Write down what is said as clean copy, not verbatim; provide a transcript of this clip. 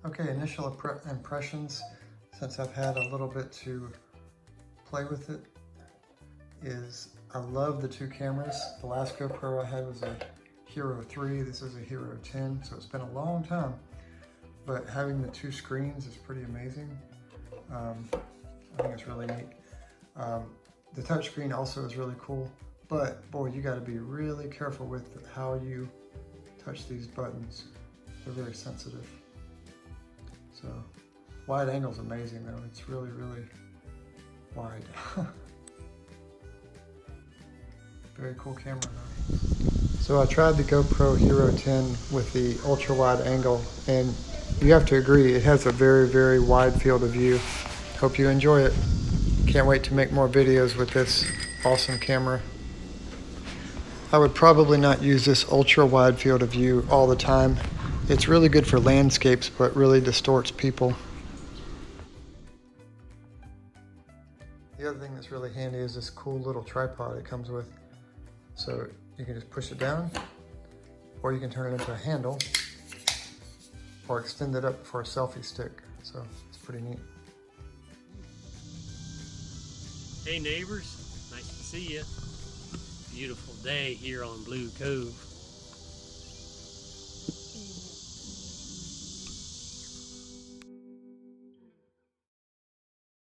Okay, initial impressions, since I've had a little bit to play with it, is I love the two cameras. The last GoPro I had was a Hero 3, this is a Hero 10, so it's been a long time. But having the two screens is pretty amazing. I think it's really neat. The touchscreen also is really cool, but boy, you gotta be really careful with how you touch these buttons. They're very sensitive. So, wide angle is amazing though. It's really, really wide. Very cool camera though. So I tried the GoPro Hero 10 with the ultra wide angle, and you have to agree, it has a very, very wide field of view. Hope you enjoy it. Can't wait to make more videos with this awesome camera. I would probably not use this ultra wide field of view all the time. It's really good for landscapes, but really distorts people. The other thing that's really handy is this cool little tripod it comes with. So you can just push it down, or you can turn it into a handle, or extend it up for a selfie stick. So it's pretty neat. Hey neighbors, nice to see you. Beautiful day here on Blue Cove.